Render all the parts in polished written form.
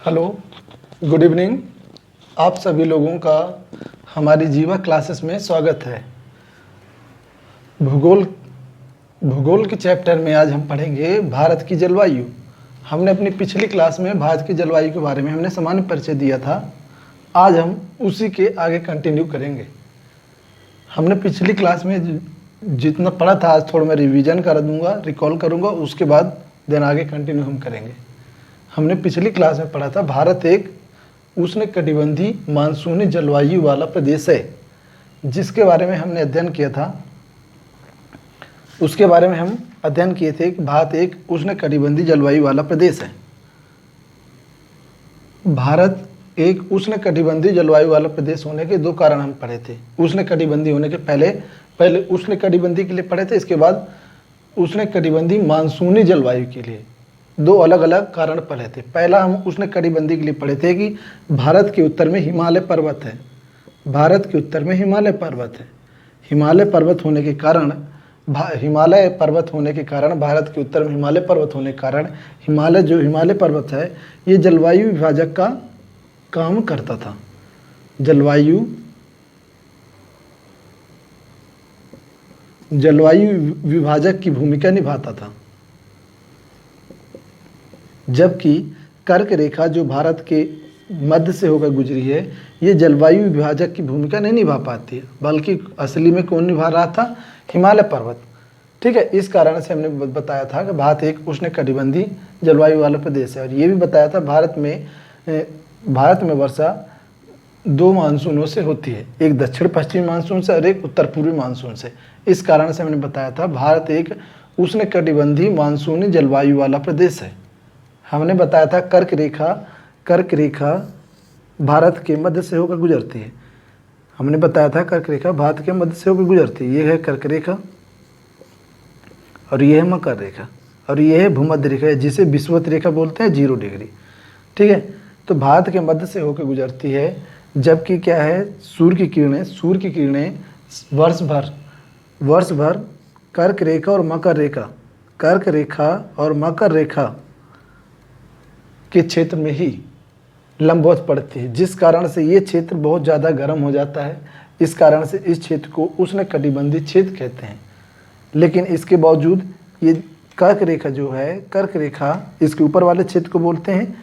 Hello, good evening. आप सभी लोगों का हमारी जीवा क्लासेस में स्वागत है। भूगोल भूगोल के चैप्टर में आज हम पढ़ेंगे भारत की जलवायु। हमने अपनी पिछली क्लास में भारत की जलवायु के बारे में हमने सामान्य परिचय दिया था। आज हम उसी के आगे कंटिन्यू करेंगे। हमने पिछली क्लास में जितना पढ़ा था आज थोड़ा मैं रिवीजन कर दूंगा, रिकॉल करूंगा, उसके बाद देन आगे कंटिन्यू हम करेंगे। हमने पिछली क्लास में पढ़ा था भारत एक उष्णकटिबंधीय मानसूनी जलवायु वाला प्रदेश है, जिसके बारे में हमने अध्ययन किया था। उसके बारे में हम अध्ययन किए थे कि भारत एक उष्णकटिबंधीय जलवायु वाला प्रदेश है। भारत एक उष्णकटिबंधीय जलवायु वाला प्रदेश होने के दो कारण हम पढ़े थे। उष्णकटिबंधीय होने के पहले उष्णकटिबंधीय के लिए पढ़े थे, इसके बाद उष्णकटिबंधीय मानसूनी जलवायु के लिए दो अलग अलग कारण पढ़े थे। पहला हम उष्णकटिबंधीय के लिए पढ़े थे कि भारत के उत्तर में हिमालय पर्वत है। भारत के उत्तर में हिमालय पर्वत है। हिमालय पर्वत होने के कारण भारत के उत्तर में हिमालय पर्वत होने के कारण हिमालय पर्वत है, ये जलवायु विभाजक का काम करता था। जलवायु विभाजक की भूमिका निभाता था। जबकि कर्क रेखा जो भारत के मध्य से होकर गुजरी है, ये जलवायु विभाजक की भूमिका नहीं निभा पाती है, बल्कि असली में कौन निभा रहा था? हिमालय पर्वत। ठीक है, इस कारण से हमने बताया था कि भारत एक उष्णकटिबंधीय जलवायु वाला प्रदेश है। और ये भी बताया था भारत में वर्षा दो मानसूनों से होती है, एक दक्षिण पश्चिमी मानसून से और एक उत्तर पूर्वी मानसून से। इस कारण से हमने बताया था भारत एक उष्णकटिबंधीय मानसूनी जलवायु वाला प्रदेश है। हमने बताया था कर्क रेखा भारत के मध्य से होकर गुजरती है। हमने बताया था कर्क रेखा भारत के मध्य से होकर गुजरती है। ये है कर्क रेखा और ये है मकर रेखा और ये है भूमध्य रेखा, जिसे विषुवत रेखा बोलते हैं, 0 डिग्री। ठीक है, तो भारत के मध्य से होकर गुजरती है। जबकि क्या है, सूर्य की किरणें वर्ष भर कर्क रेखा और मकर रेखा के क्षेत्र में ही लंबवत पड़ती है, जिस कारण से ये क्षेत्र बहुत ज़्यादा गर्म हो जाता है। इस कारण से इस क्षेत्र को उष्णकटिबंधीय क्षेत्र कहते हैं। लेकिन इसके बावजूद ये कर्क रेखा इसके ऊपर वाले क्षेत्र को बोलते हैं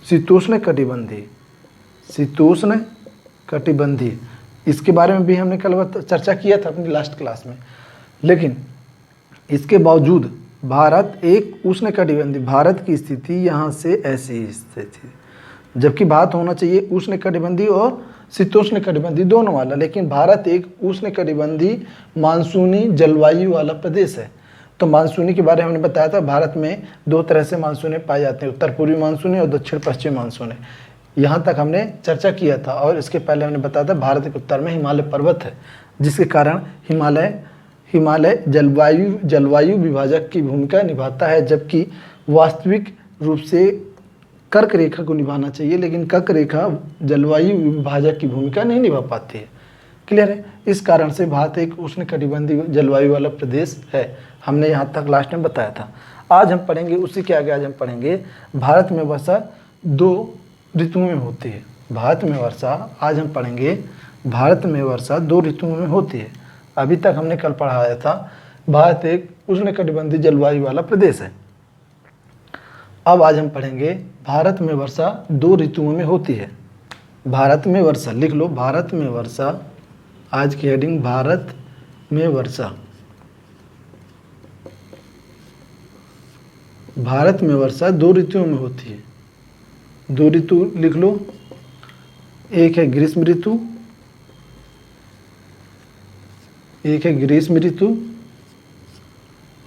शीतोष्ण कटिबंधीय। इसके बारे में भी हमने कल चर्चा किया था अपनी लास्ट क्लास में। लेकिन इसके बावजूद भारत एक उष्णकटिबंधीय, भारत की स्थिति यहाँ से ऐसी स्थिति, जबकि भारत होना चाहिए उष्णकटिबंधीय और शीतोष्णकटिबंधीय दोनों वाला, लेकिन भारत एक उष्णकटिबंधीय मानसूनी जलवायु वाला प्रदेश है। तो मानसूनी के बारे में हमने बताया था, भारत में दो तरह से मानसूने पाए जाते हैं, उत्तर पूर्वी मानसूनी और दक्षिण पश्चिमी मानसूनी। यहाँ तक हमने चर्चा किया था। और इसके पहले हमने बताया था भारत के उत्तर में हिमालय पर्वत है, जिसके कारण हिमालय जलवायु विभाजक की भूमिका निभाता है। जबकि वास्तविक रूप से कर्क रेखा को निभाना चाहिए, लेकिन कर्क रेखा जलवायु विभाजक की भूमिका नहीं निभा पाती है। क्लियर है? इस कारण से भारत एक उष्णकटिबंधीय जलवायु वाला प्रदेश है। हमने यहाँ तक लास्ट में बताया था। आज हम पढ़ेंगे उसी के आगे, आज हम पढ़ेंगे भारत में वर्षा दो ऋतुओं में होती है। भारत में वर्षा दो ऋतुओं में होती है। अभी तक हमने कल पढ़ाया था भारत एक उष्णकटिबंधीय जलवायु वाला प्रदेश है। अब आज हम पढ़ेंगे भारत में वर्षा दो ऋतुओं में होती है। भारत में वर्षा, लिख लो, भारत में वर्षा। आज की हेडिंग भारत में वर्षा। भारत में वर्षा दो ऋतुओं में होती है। दो ऋतु लिख लो, एक है ग्रीष्म ऋतु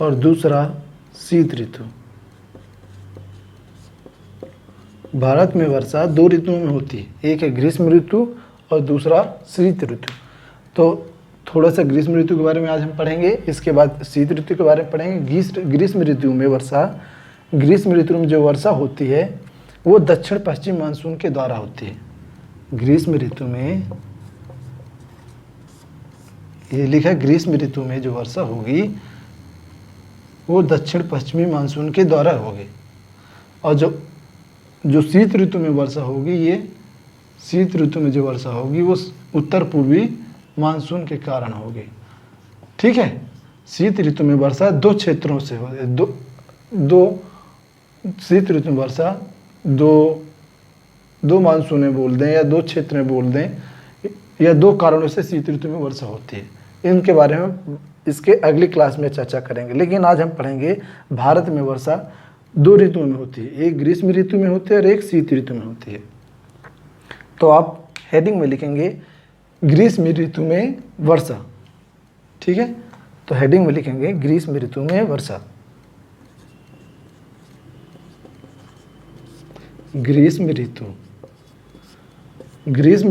और दूसरा शीत ऋतु। भारत में वर्षा दो ऋतुओं में होती है, एक है ग्रीष्म ऋतु और दूसरा शीत ऋतु। तो थोड़ा सा ग्रीष्म ऋतु के बारे में आज हम पढ़ेंगे, इसके बाद शीत ऋतु के बारे में पढ़ेंगे। ग्रीष्म ऋतु में जो वर्षा होती है वो दक्षिण पश्चिम मानसून के द्वारा होती है। ग्रीष्म ऋतु में ये लिखा है, ग्रीष्म ऋतु में जो वर्षा होगी वो दक्षिण पश्चिमी मानसून के द्वारा होगी। और जो जो शीत ऋतु में वर्षा होगी, ये शीत ऋतु में जो वर्षा होगी वो उत्तर पूर्वी मानसून के कारण होगी। ठीक है, शीत ऋतु में वर्षा दो क्षेत्रों से हो, दो शीत ऋतु में वर्षा दो मानसूनें बोल दें या दो क्षेत्र में बोल दें, या दो कारणों से शीत ऋतु में वर्षा होती है। इनके बारे में इसके अगली क्लास में चर्चा करेंगे, लेकिन आज हम पढ़ेंगे भारत में वर्षा दो ऋतुओं में होती है, एक ग्रीष्म ऋतु में होती है और एक शीत ऋतु में होती है। तो आप हेडिंग में लिखेंगे ग्रीष्म ऋतु में वर्षा। ठीक है, तो हेडिंग में लिखेंगे ग्रीष्म ऋतु में वर्षा। ग्रीष्म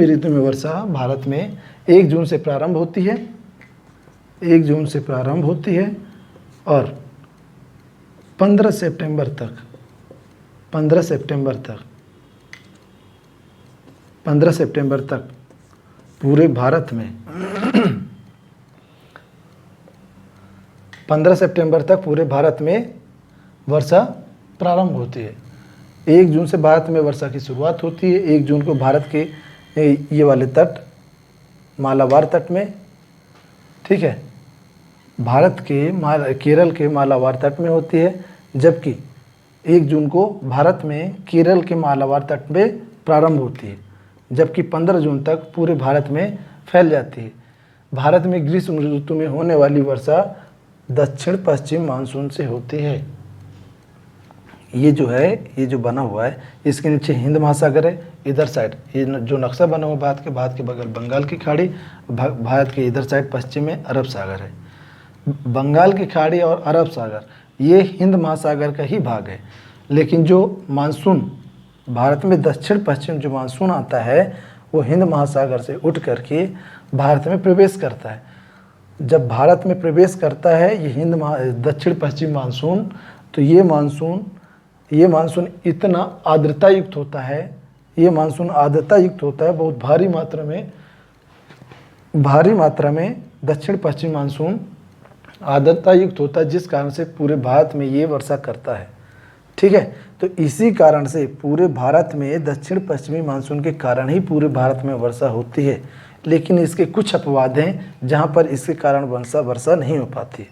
ऋतु में वर्षा भारत में 1 जून से प्रारंभ होती है, 1 जून से प्रारंभ होती है और 15 सितंबर तक 15 सितंबर तक पूरे भारत में 15 सितंबर तक पूरे भारत में वर्षा प्रारंभ होती है। 1 जून से भारत में वर्षा की शुरुआत होती है। 1 जून को भारत के ये वाले तट, मालाबार तट में, ठीक है, भारत के केरल के मालाबार तट में होती है, जबकि 1 जून को भारत में केरल के मालाबार तट में प्रारंभ होती है, जबकि 15 जून तक पूरे भारत में फैल जाती है। भारत में ग्रीष्म ऋतु में होने वाली वर्षा दक्षिण पश्चिम मानसून से होती है। ये जो है, ये जो बना हुआ है, इसके नीचे हिंद महासागर है, इधर साइड ये जो नक्शा बना हुआ भारत के बगल बंगाल की खाड़ी, भारत के इधर साइड पश्चिम में अरब सागर है। बंगाल की खाड़ी और अरब सागर ये हिंद महासागर का ही भाग है, लेकिन जो मानसून भारत में दक्षिण पश्चिम जो मानसून आता है वो हिंद महासागर से उठ करके भारत में प्रवेश करता है। जब भारत में प्रवेश करता है ये दक्षिण पश्चिम मानसून, तो ये मानसून इतना आर्द्रता युक्त होता है, ये मानसून आर्द्रता युक्त होता है, बहुत भारी मात्रा में दक्षिण पश्चिम मानसून आर्द्रता युक्त होता है, जिस कारण से पूरे भारत में ये वर्षा करता है। ठीक है, तो इसी कारण से पूरे भारत में दक्षिण पश्चिमी मानसून के कारण ही पूरे भारत में वर्षा होती है, लेकिन इसके कुछ अपवाद हैं जहाँ पर इसके कारण वर्षा नहीं हो पाती।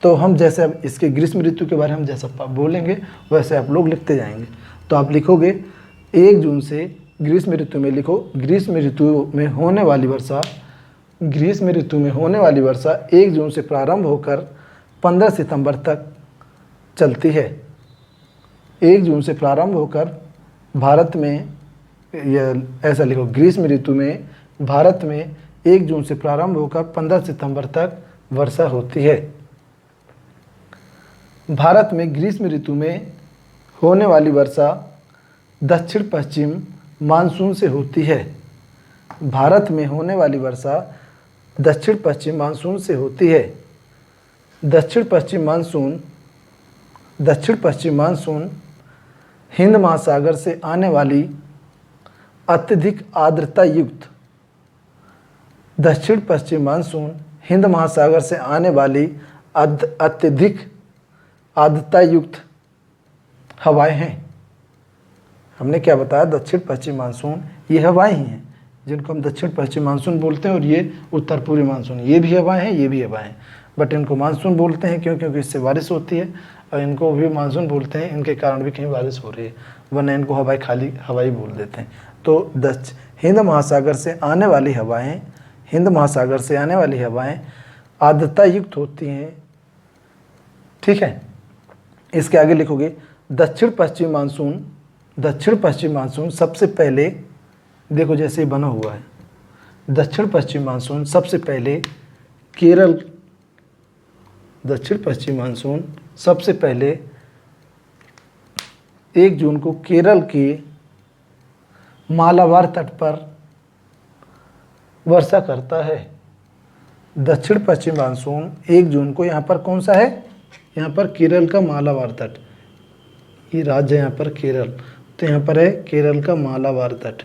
तो हम जैसे अब इसके ग्रीष्म ऋतु के बारे में जैसा बोलेंगे वैसे आप लोग लिखते जाएंगे। तो आप लिखोगे 1 जून से ग्रीष्म ऋतु में लिखो, ग्रीष्म ऋतु में होने वाली वर्षा 1 जून से प्रारंभ होकर 15 सितंबर तक चलती है। 1 जून से प्रारंभ होकर भारत में, ऐसा लिखो, ग्रीष्म ऋतु में भारत में 1 जून से प्रारंभ होकर 15 सितंबर तक वर्षा होती है। भारत में ग्रीष्म ऋतु में होने वाली वर्षा दक्षिण पश्चिम मानसून से होती है। भारत में होने वाली वर्षा दक्षिण पश्चिम मानसून से होती है। दक्षिण पश्चिम मानसून हिंद महासागर से आने वाली अत्यधिक आर्द्रता युक्त दक्षिण पश्चिम मानसून हिंद महासागर से आने वाली अत्यधिक आर्द्रता युक्त हवाएं हैं। हमने क्या बताया, दक्षिण पश्चिम मानसून ये हवाएं ही हैं जिनको हम दक्षिण पश्चिम मानसून बोलते हैं, और ये उत्तर पूर्वी मानसून, ये भी हवाएं हैं, ये भी हवाएं हैं, बट इनको मानसून बोलते हैं क्योंकि इससे बारिश होती है, और इनको भी मानसून बोलते हैं, इनके कारण भी कहीं बारिश हो रही है, वरना इनको हवाई बोल देते हैं। तो हिंद महासागर से आने वाली हवाएं आर्द्रता युक्त होती हैं। ठीक है, इसके आगे लिखोगे दक्षिण पश्चिम मानसून सबसे पहले, देखो जैसे बना हुआ है, दक्षिण पश्चिम मानसून सबसे पहले 1 जून को केरल के मालाबार तट पर वर्षा करता है। दक्षिण पश्चिम मानसून 1 जून को यहाँ पर कौन सा है, यहाँ पर केरल का मालाबार तट, ये राज्य है यहाँ पर केरल, तो यहाँ पर है केरल का मालाबार तट,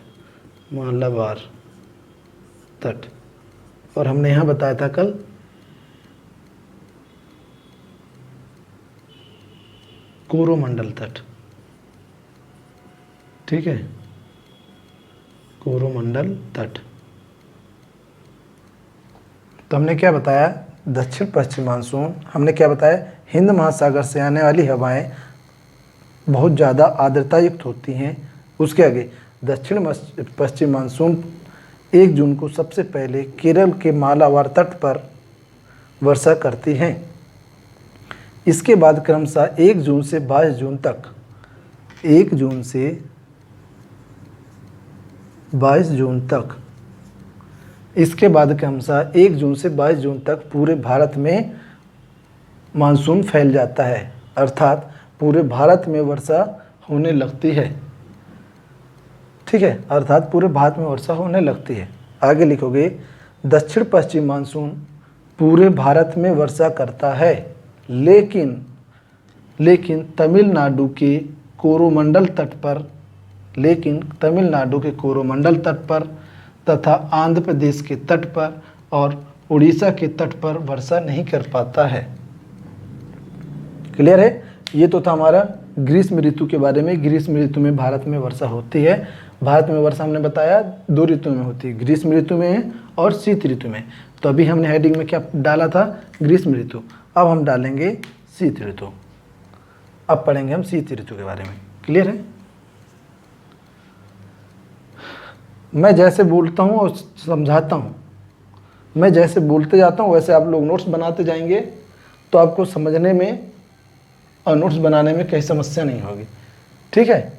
और हमने यहाँ बताया था कल कोरोमंडल तट। ठीक है, कोरोमंडल तट। तो हमने क्या बताया, दक्षिण पश्चिम मानसून, हमने क्या बताया, हिंद महासागर से आने वाली हवाएं बहुत ज़्यादा आर्द्रता युक्त होती हैं। उसके आगे दक्षिण पश्चिम मानसून 1 जून को सबसे पहले केरल के मालाबार तट पर वर्षा करती हैं। इसके बाद क्रमशः 1 जून से 22 जून तक, 1 जून से 22 जून तक, इसके बाद क्रमशः 1 जून से 22 जून तक पूरे भारत में मानसून फैल जाता है, अर्थात पूरे भारत में वर्षा होने लगती है। ठीक है, अर्थात पूरे भारत में वर्षा होने लगती है। आगे लिखोगे, दक्षिण पश्चिम मानसून पूरे भारत में वर्षा करता है, लेकिन तमिलनाडु के कोरोमंडल तट पर तथा आंध्र प्रदेश के तट पर और उड़ीसा के तट पर वर्षा नहीं कर पाता है। क्लियर है? ये तो था हमारा ग्रीष्म ऋतु के बारे में। ग्रीष्म ऋतु में भारत में वर्षा होती है। भारत में वर्षा हमने बताया 2 ऋतु में होती है, ग्रीष्म ऋतु में और शीत ऋतु में। तो अभी हमने हेडिंग में क्या डाला था, ग्रीष्म ऋतु। अब हम डालेंगे शीत ऋतु। अब पढ़ेंगे हम शीत ऋतु के बारे में। क्लियर है? मैं जैसे बोलता हूँ और समझाता हूँ, मैं जैसे बोलते जाता हूँ वैसे आप लोग नोट्स बनाते जाएंगे, तो आपको समझने में और नोट्स बनाने में कहीं समस्या नहीं होगी। ठीक है?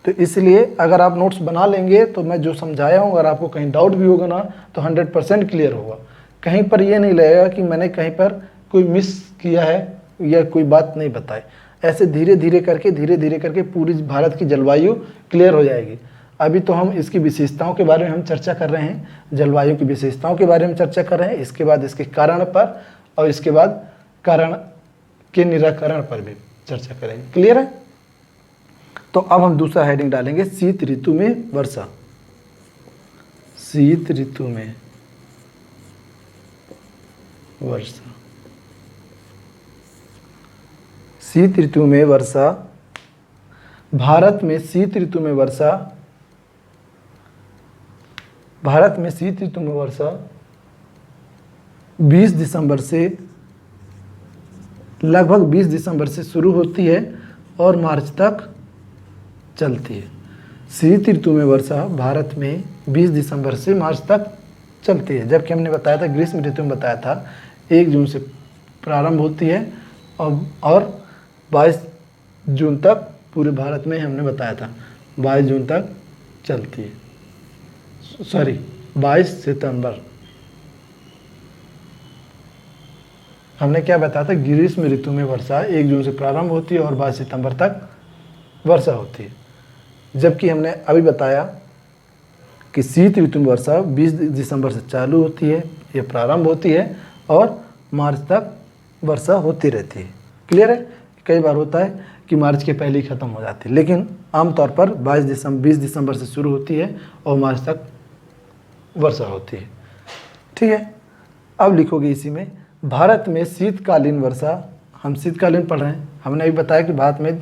तो इसलिए अगर आप नोट्स बना लेंगे तो मैं जो समझाया हूँ, अगर आपको कहीं डाउट भी होगा ना तो 100% क्लियर होगा। कहीं पर ये नहीं लगेगा कि मैंने कहीं पर कोई मिस किया है या कोई बात नहीं बताई। ऐसे धीरे धीरे करके पूरी भारत की जलवायु क्लियर हो जाएगी। अभी तो हम इसकी विशेषताओं के बारे में हम चर्चा कर रहे हैं, जलवायु की विशेषताओं के बारे में चर्चा कर रहे हैं। इसके बाद इसके कारण पर और इसके बाद कारण के निराकरण पर भी चर्चा करेंगे। क्लियर है? तो अब हम दूसरा हेडिंग डालेंगे, शीत ऋतु में वर्षा। शीत ऋतु में वर्षा। शीत ऋतु में वर्षा। भारत में शीत ऋतु में वर्षा 20 दिसंबर से लगभग 20 दिसंबर से शुरू होती है और मार्च तक चलती है। शीत ऋतु में वर्षा भारत में 20 दिसंबर से मार्च तक चलती है, जबकि हमने बताया था ग्रीष्म ऋतु में बताया था 1 जून से प्रारंभ होती है और 22 जून तक पूरे भारत में हमने बताया था 22 जून तक चलती है। 22 सितंबर हमने क्या बताया था, ग्रीष्म ऋतु में वर्षा 1 जून से प्रारंभ होती है और 22 सितंबर तक वर्षा होती है, जबकि हमने अभी बताया कि शीत ऋतु में वर्षा 20 दिसंबर से चालू होती है, ये प्रारंभ होती है और मार्च तक वर्षा होती रहती है। क्लियर है? कई बार होता है कि मार्च के पहले ही ख़त्म हो जाती है, लेकिन आमतौर पर 20 दिसंबर से शुरू होती है और मार्च तक वर्षा होती है। ठीक है? अब लिखोगे इसी में, भारत में शीतकालीन वर्षा। हम शीतकालीन पढ़ रहे हैं, हमने अभी बताया कि भारत में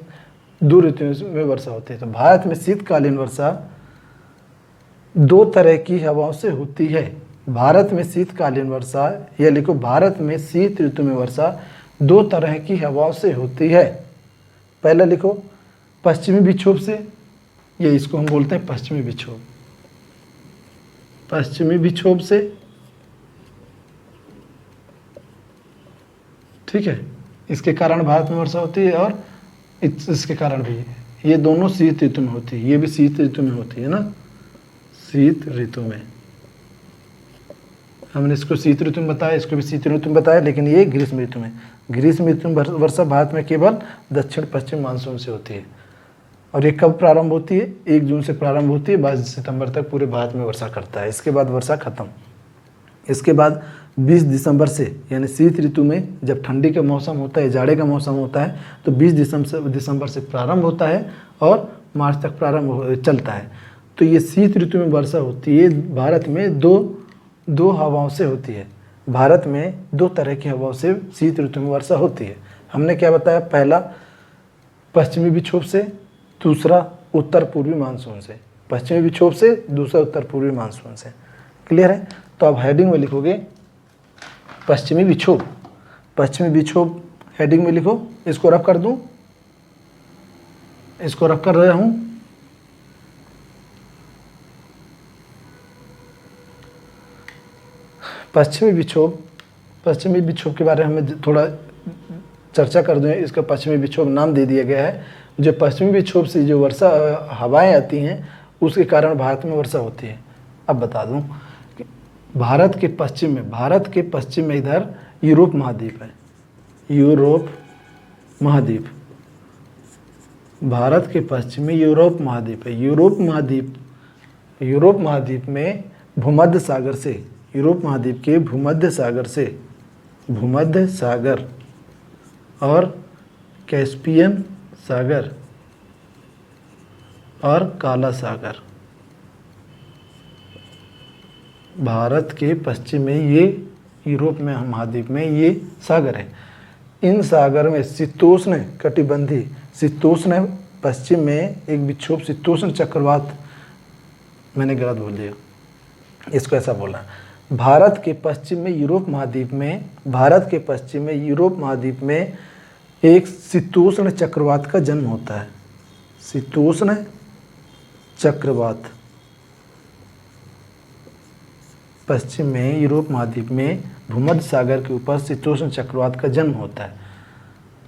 2 ऋतुओं में वर्षा होती है। तो भारत में शीतकालीन वर्षा 2 तरह की हवाओं से होती है। भारत में शीतकालीन वर्षा, यह लिखो, भारत में शीत ऋतु में वर्षा 2 तरह की हवाओं से होती है। पहला लिखो, पश्चिमी विक्षोभ से, ये इसको हम बोलते हैं पश्चिमी विक्षोभ। पश्चिमी विक्षोभ से, ठीक है, इसके कारण भारत में वर्षा होती है और इसके कारण भी। ये दोनों शीत ऋतु में होती है, ये भी शीत ऋतु में होती है ना, शीत ऋतु में। हमने इसको शीत ऋतु में बताया, इसको भी शीत ऋतु में बताया, लेकिन ये ग्रीष्म ऋतु में। ग्रीष्म ऋतु में वर्षा भारत में केवल दक्षिण पश्चिम मानसून से होती है। और ये कब प्रारंभ होती है? 1 जून से प्रारंभ होती है, 22 सितंबर तक पूरे भारत में वर्षा करता है। इसके बाद वर्षा खत्म। इसके बाद 20 दिसंबर से, यानी शीत ऋतु में जब ठंडी का मौसम होता है, जाड़े का मौसम होता है, तो 20 दिसंबर से प्रारंभ होता है और मार्च तक चलता है। तो ये शीत ऋतु में वर्षा होती है। भारत में दो हवाओं से होती है। भारत में 2 तरह की हवाओं से शीत ऋतु में वर्षा होती है। हमने क्या बताया? पहला पश्चिमी विक्षोभ से, दूसरा उत्तर पूर्वी मानसून से, पश्चिमी विक्षोभ से, दूसरा उत्तर पूर्वी मानसून से। क्लियर है? तो अब हेडिंग में लिखोगे पश्चिमी विक्षोभ, पश्चिमी विक्षोभ हेडिंग में लिखो। इसको रफ कर दूं, इसको रफ कर रहा हूं। पश्चिमी विक्षोभ, पश्चिमी विक्षोभ के बारे में हमें थोड़ा चर्चा कर दूं। इसका पश्चिमी विक्षोभ नाम दे दिया गया है। जो पश्चिमी विक्षोभ से जो वर्षा हवाएं आती हैं उसके कारण भारत में वर्षा होती है। अब बता दूं कि भारत के पश्चिम में इधर यूरोप महाद्वीप है, यूरोप महाद्वीप, भारत के पश्चिम में यूरोप महाद्वीप है। यूरोप महाद्वीप में भूमध्य सागर से, यूरोप महाद्वीप के भूमध्य सागर से, भूमध्य सागर और कैस्पियन सागर और काला सागर, भारत के पश्चिम में ये यूरोप में महाद्वीप में ये सागर है। इन सागर में शीतोष्ण कटिबंधी, शीतोष्ण पश्चिम में एक विक्षोभ शीतोष्ण चक्रवात, मैंने गलत बोल दिया, इसको ऐसा बोला। भारत के पश्चिम में यूरोप महाद्वीप में, भारत के पश्चिम में यूरोप महाद्वीप में एक शीतोष्ण चक्रवात का जन्म होता है। शीतोष्ण चक्रवात पश्चिम में यूरोप महाद्वीप में भूमध्य सागर के ऊपर शीतोष्ण चक्रवात का जन्म होता है।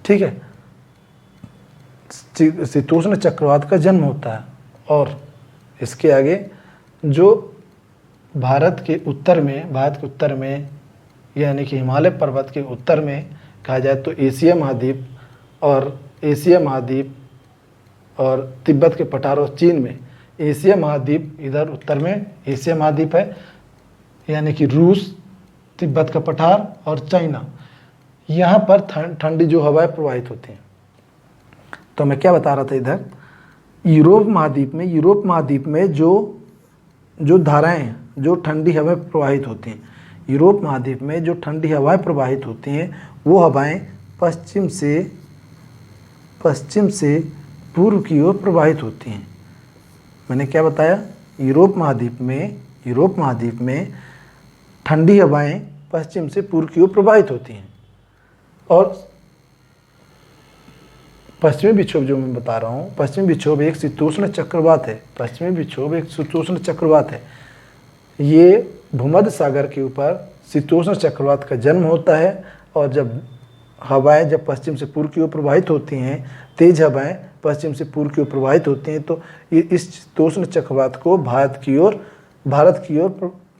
ठीक है, शीतोष्ण चक्रवात का जन्म होता है। और इसके आगे जो भारत के उत्तर में यानी कि हिमालय पर्वत के उत्तर में कहा जाए तो एशिया महाद्वीप और तिब्बत के पठार और चीन में, एशिया महाद्वीप इधर उत्तर में एशिया महाद्वीप है, यानी कि रूस, तिब्बत का पठार और चाइना, यहाँ पर ठंडी जो हवाएं प्रवाहित होती हैं। तो मैं क्या बता रहा था, इधर यूरोप महाद्वीप में जो धाराएं हैं, जो ठंडी हवाएं प्रवाहित होती हैं, यूरोप महाद्वीप में जो ठंडी हवाएं प्रवाहित होती हैं वो हवाएं पश्चिम से पूर्व की ओर प्रवाहित होती हैं। मैंने क्या बताया, यूरोप महाद्वीप में ठंडी हवाएं पश्चिम से पूर्व की ओर प्रवाहित होती हैं। और पश्चिमी विक्षोभ जो मैं बता रहा हूँ, पश्चिमी विक्षोभ एक शीतोष्ण चक्रवात है। ये भूमध्य सागर के ऊपर शीतोष्ण चक्रवात का जन्म होता है। और जब हवाएं पश्चिम से पूर्व की ओर प्रवाहित होती हैं, तेज हवाएं पश्चिम से पूर्व की ओर प्रवाहित होती हैं, तो ये इस शीतोष्ण चक्रवात को भारत की ओर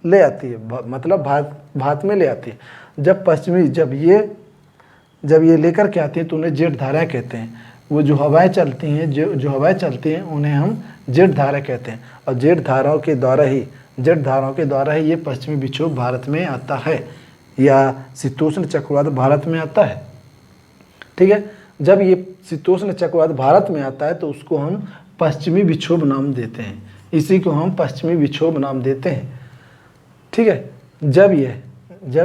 ले आती है, मतलब भारत में ले आती है। जब ये लेकर के आती हैं तो उन्हें जेट धाराएं कहते हैं। वो जो हवाएं चलती हैं उन्हें हम जेट धारा कहते हैं। और जेट धाराओं के द्वारा ही ये पश्चिमी विक्षोभ भारत में आता है, या शीतोष्ण चक्रवात भारत में आता है। ठीक है, जब ये शीतोष्ण चक्रवात भारत में आता है तो उसको हम पश्चिमी विक्षोभ नाम देते हैं, इसी को हम पश्चिमी विक्षोभ नाम देते हैं। ठीक है, जब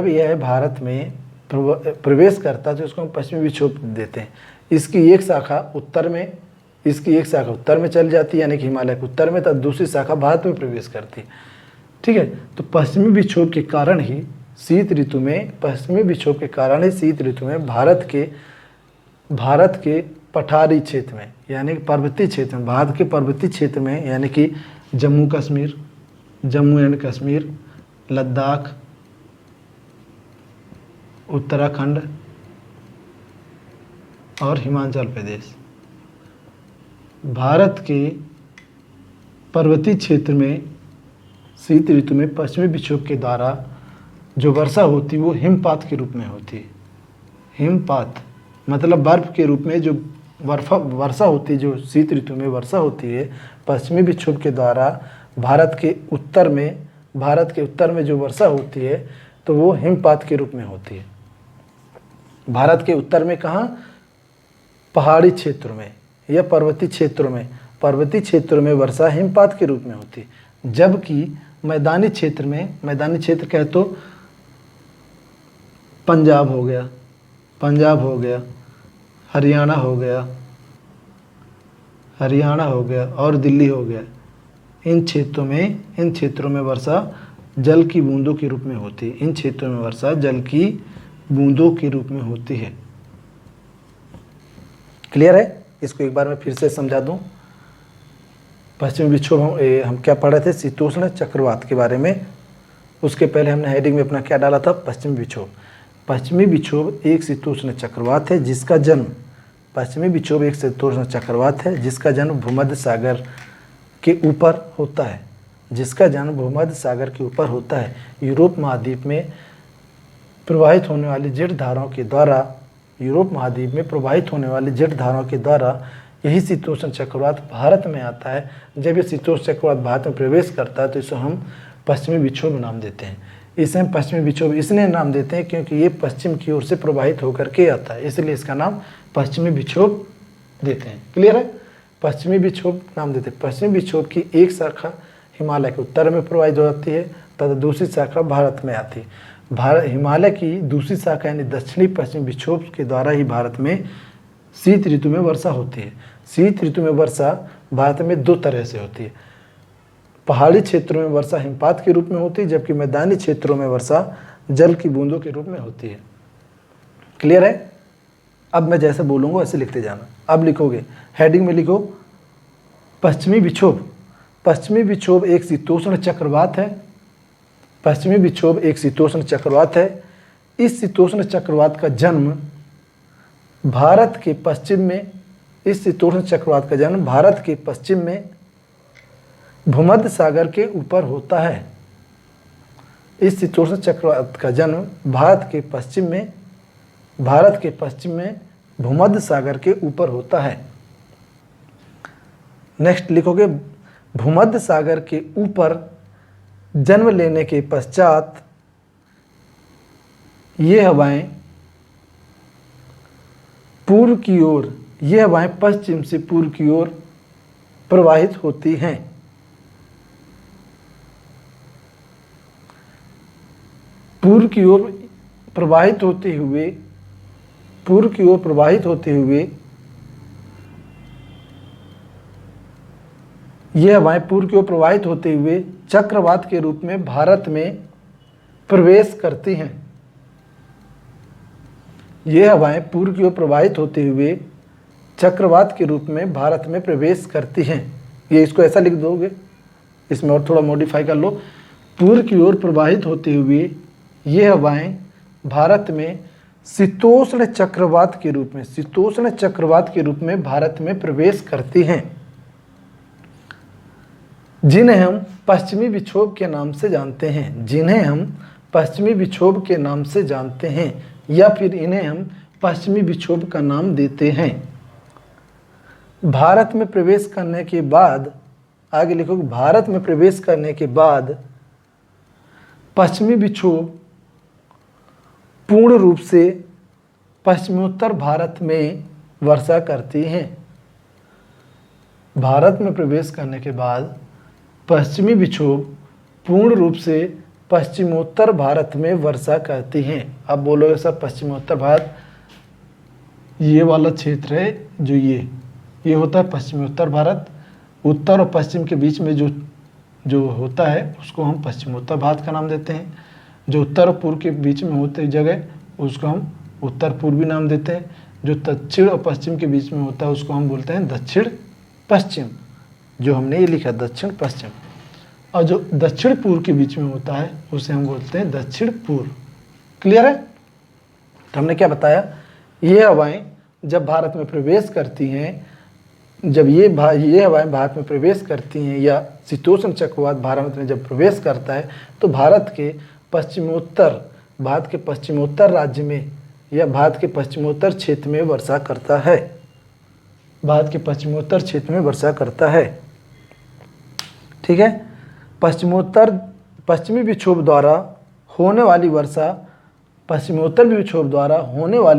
यह भारत में प्रवेश करता है तो उसको हम पश्चिमी विक्षोभ देते हैं। इसकी एक शाखा उत्तर में चल जाती है, यानी कि हिमालय के उत्तर में, तब दूसरी शाखा भारत में प्रवेश करती है। ठीक है, तो पश्चिमी विक्षोभ के कारण ही शीत ऋतु में भारत के पठारी क्षेत्र में, यानी कि पर्वतीय क्षेत्र में, भारत के पर्वतीय क्षेत्र में, यानी कि जम्मू एंड कश्मीर, लद्दाख, उत्तराखंड और हिमाचल प्रदेश, भारत के पर्वतीय क्षेत्र में शीत ऋतु में पश्चिमी विक्षोभ के द्वारा जो वर्षा होती है वो हिमपात के रूप में होती है। हिमपात मतलब बर्फ के रूप में जो वर्षा होती है, जो शीत ऋतु में वर्षा होती है पश्चिमी विक्षोभ के द्वारा भारत के उत्तर में जो वर्षा होती है तो वो हिमपात के रूप में होती है। भारत के उत्तर में कहाँ, पहाड़ी क्षेत्रों में या पर्वतीय क्षेत्रों में वर्षा हिमपात के रूप में होती है। जबकि मैदानी क्षेत्र कहे तो पंजाब हो गया, हरियाणा हरियाणा हो गया और दिल्ली हो गया, इन क्षेत्रों में वर्षा जल की बूंदों के रूप में होती है। इन क्षेत्रों में वर्षा जल की बूंदों के रूप में होती है। क्लियर है? इसको एक बार मैं फिर से समझा दूं। पश्चिमी विक्षोभ हम क्या पढ़ रहे थे? शीतोष्ण चक्रवात के बारे में। उसके पहले हमने हेडिंग में अपना क्या डाला था? पश्चिमी विक्षोभ। पश्चिमी विक्षोभ एक शीतोष्ण चक्रवात है जिसका जन्म भूमध्य सागर के ऊपर होता है। भूमध्य सागर के ऊपर होता है। यूरोप महाद्वीप में प्रवाहित होने वाली जेट धाराओं के द्वारा यही शीतोष्ण चक्रवात भारत में आता है। जब ये शीतोष्ण चक्रवात भारत में प्रवेश करता है तो इसे हम पश्चिमी विक्षोभ नाम देते हैं। इसे हम पश्चिमी विक्षोभ इसलिए नाम देते हैं क्योंकि ये पश्चिम की ओर से प्रवाहित होकर के आता है, इसलिए इसका नाम पश्चिमी विक्षोभ देते हैं। क्लियर है? पश्चिमी विक्षोभ नाम देते हैं। पश्चिमी विक्षोभ की एक शाखा हिमालय के उत्तर में प्रवाहित हो जाती है तथा दूसरी शाखा भारत में आती है। हिमालय की दूसरी शाखा यानी दक्षिणी पश्चिमी विक्षोभ के द्वारा ही भारत में शीत ऋतु में वर्षा होती है। शीत ऋतु में वर्षा भारत में दो तरह से होती है। पहाड़ी क्षेत्रों में वर्षा हिमपात के रूप में होती है, जबकि मैदानी क्षेत्रों में वर्षा जल की बूंदों के रूप में होती है। क्लियर है? अब मैं जैसे बोलूँगा वैसे लिखते जाना। अब लिखोगे, हेडिंग में लिखो पश्चिमी विक्षोभ। पश्चिमी विक्षोभ एक शीतोष्ण चक्रवात है। पश्चिमी विक्षोभ एक शीतोष्ण चक्रवात है। इस शीतोष्ण चक्रवात का जन्म भारत के पश्चिम में भूमध्य सागर के ऊपर होता है। इस शीतोष्ण चक्रवात का जन्म भारत के पश्चिम में भूमध्य सागर के ऊपर होता है। नेक्स्ट लिखोगे, भूमध्य सागर के ऊपर जन्म लेने के पश्चात ये हवाएं पश्चिम से पूर्व की ओर प्रवाहित होती हैं। पूर्व की ओर प्रवाहित होते हुए चक्रवात के रूप में भारत में प्रवेश करती हैं। ये हवाएं पूर्व की ओर प्रवाहित होते हुए चक्रवात के रूप में भारत में प्रवेश करती हैं। ये इसको ऐसा लिख दोगे, इसमें और थोड़ा मॉडिफाई कर लो। पूर्व की ओर प्रवाहित होते हुए ये हवाएं भारत में शीतोष्ण चक्रवात के रूप में भारत में प्रवेश करती हैं, जिन्हें हम पश्चिमी विक्षोभ के नाम से जानते हैं या फिर इन्हें हम पश्चिमी विक्षोभ का नाम देते हैं। भारत में प्रवेश करने के बाद, आगे लिखो, भारत में प्रवेश करने के बाद पश्चिमी विक्षोभ पूर्ण रूप से पश्चिमोत्तर भारत में वर्षा करती हैं। भारत में प्रवेश करने के बाद पश्चिमी विक्षोभ पूर्ण रूप से पश्चिमोत्तर भारत में वर्षा करती हैं। अब बोलोगे सर पश्चिमोत्तर भारत ये वाला क्षेत्र है, जो ये होता है पश्चिमोत्तर भारत। उत्तर और पश्चिम के बीच में जो होता है उसको हम पश्चिमोत्तर भारत का नाम देते हैं। जो उत्तर और पूर्व के बीच में होते जगह उसको हम उत्तर पूर्वी नाम देते हैं। जो दक्षिण और पश्चिम के बीच में होता है उसको हम बोलते हैं दक्षिण पश्चिम। जो हमने ये लिखा दक्षिण पश्चिम। और जो दक्षिण पूर्व के बीच में होता है उसे हम बोलते हैं दक्षिण पूर्व। क्लियर है? तो हमने क्या बताया, ये हवाएं जब भारत में प्रवेश करती हैं, जब ये हवाएं भारत में प्रवेश करती हैं या शीतोष्ण चक्रवात भारत में जब प्रवेश करता है तो भारत के पश्चिमोत्तर राज्य में या भारत के पश्चिमोत्तर क्षेत्र में वर्षा करता है। ठीक है? पश्चिमोत्तर विक्षोभ द्वारा होने वाली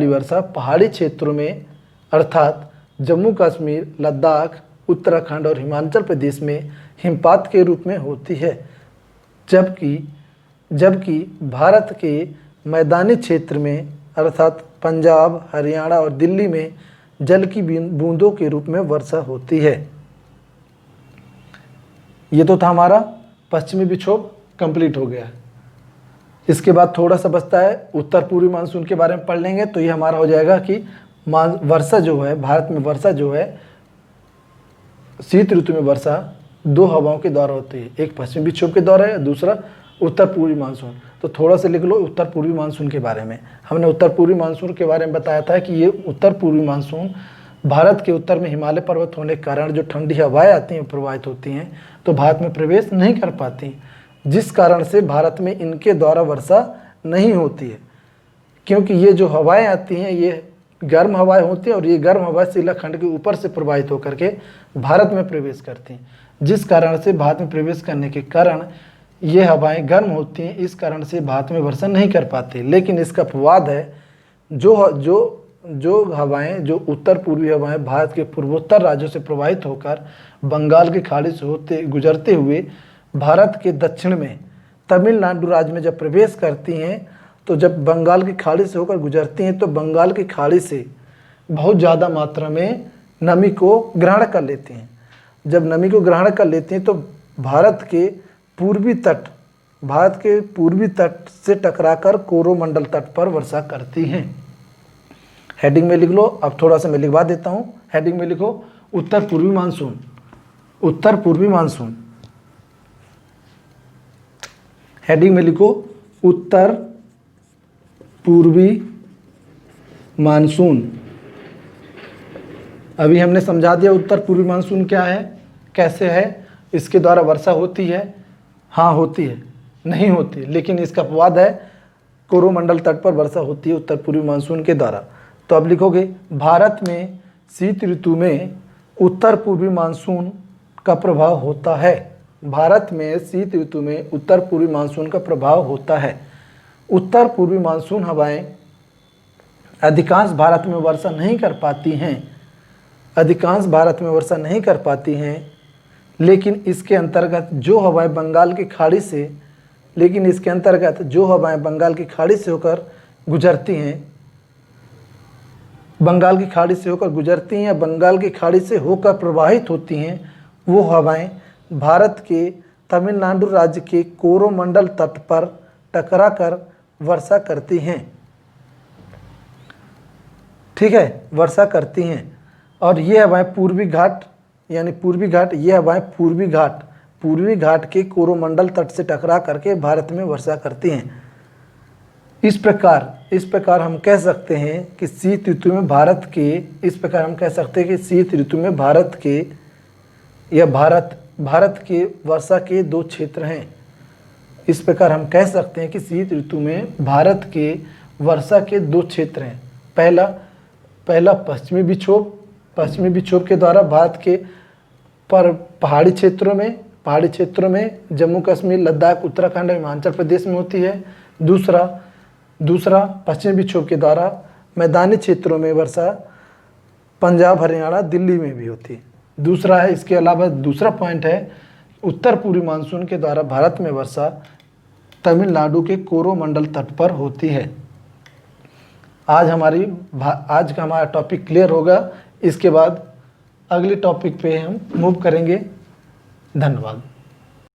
वर्षा पहाड़ी क्षेत्रों में अर्थात जम्मू कश्मीर, लद्दाख, उत्तराखंड और हिमाचल प्रदेश में हिमपात के रूप में होती है, जबकि भारत के मैदानी क्षेत्र में अर्थात पंजाब, हरियाणा और दिल्ली में जल की बूंदों के रूप में वर्षा होती है। ये तो था हमारा पश्चिमी विक्षोभ, कंप्लीट हो गया। इसके बाद थोड़ा सा बचता है उत्तर पूर्वी मानसून के बारे में पढ़ लेंगे। तो ये हमारा हो जाएगा कि वर्षा जो है, भारत में वर्षा जो है, शीत ऋतु में वर्षा दो हवाओं के द्वारा होती है, एक पश्चिमी विक्षोभ के द्वारा है, दूसरा उत्तर पूर्वी मानसून। तो थोड़ा सा लिख लो उत्तर पूर्वी मानसून के बारे में। हमने उत्तर पूर्वी मानसून के बारे में बताया था कि ये उत्तर पूर्वी मानसून भारत के उत्तर में हिमालय पर्वत होने के कारण जो ठंडी हवाएं आती हैं, प्रवाहित होती हैं, तो भारत में प्रवेश नहीं कर पाती, जिस कारण से भारत में इनके द्वारा वर्षा नहीं होती है। क्योंकि ये जो हवाएं आती हैं ये गर्म हवाएं होती हैं और ये गर्म हवाएं शिलाखंड के ऊपर से प्रवाहित होकर के भारत में प्रवेश करती हैं, जिस कारण से भारत में प्रवेश करने के कारण ये हवाएं गर्म होती हैं, इस कारण से भारत में वर्षा नहीं कर पाती। लेकिन इसका अपवाद है, जो हवाएं, जो उत्तर पूर्वी हवाएं भारत के पूर्वोत्तर राज्यों से प्रवाहित होकर बंगाल की खाड़ी से गुजरते हुए भारत के दक्षिण में तमिलनाडु राज्य में जब प्रवेश करती हैं, तो जब बंगाल की खाड़ी से होकर गुजरती हैं तो बंगाल की खाड़ी से बहुत ज़्यादा मात्रा में नमी को ग्रहण कर लेती हैं। जब नमी को ग्रहण कर लेती हैं तो भारत के पूर्वी तट से टकराकर कोरोमंडल तट पर वर्षा करती हैं। हेडिंग में लिख लो। अब थोड़ा सा मैं लिखवा देता हूँ। हेडिंग में लिखो उत्तर पूर्वी मानसून। उत्तर पूर्वी मानसून। हेडिंग में लिखो उत्तर पूर्वी मानसून। अभी हमने समझा दिया उत्तर पूर्वी मानसून क्या है, कैसे है, इसके द्वारा वर्षा होती है, हाँ होती है, नहीं होती, लेकिन इसका अपवाद है, कोरोमंडल तट पर वर्षा होती है उत्तर पूर्वी मानसून के द्वारा। तो अब लिखोगे भारत में शीत ऋतु में उत्तर पूर्वी मानसून का प्रभाव होता है। भारत में शीत ऋतु में उत्तर पूर्वी मानसून का प्रभाव होता है। उत्तर पूर्वी मानसून हवाएं अधिकांश भारत में वर्षा नहीं कर पाती हैं, अधिकांश भारत में वर्षा नहीं कर पाती हैं, लेकिन इसके अंतर्गत जो हवाएं बंगाल की खाड़ी से होकर गुजरती हैं, बंगाल की खाड़ी से होकर गुजरती हैं या बंगाल की खाड़ी से होकर प्रवाहित होती हैं, वो हवाएं भारत के तमिलनाडु राज्य के कोरोमंडल तट पर टकराकर वर्षा करती हैं। ठीक है, वर्षा करती हैं। और ये हवाएं पूर्वी घाट के कोरोमंडल तट से टकरा करके भारत में वर्षा करती हैं। इस प्रकार हम कह सकते हैं कि शीत ऋतु में भारत के वर्षा के दो क्षेत्र हैं। इस प्रकार हम कह सकते हैं कि शीत ऋतु में भारत के वर्षा के दो क्षेत्र हैं। पहला पश्चिमी विक्षोभ के द्वारा भारत के पहाड़ी क्षेत्रों में जम्मू कश्मीर, लद्दाख, उत्तराखंड, हिमाचल प्रदेश में होती है। दूसरा पश्चिमी विक्षोभ के द्वारा मैदानी क्षेत्रों में वर्षा पंजाब, हरियाणा, दिल्ली में भी होती है। दूसरा है, इसके अलावा दूसरा पॉइंट है, उत्तर पूर्वी मानसून के द्वारा भारत में वर्षा तमिलनाडु के कोरोमंडल तट पर होती है। आज का हमारा टॉपिक क्लियर होगा। इसके बाद अगले टॉपिक पे हम मूव करेंगे। धन्यवाद।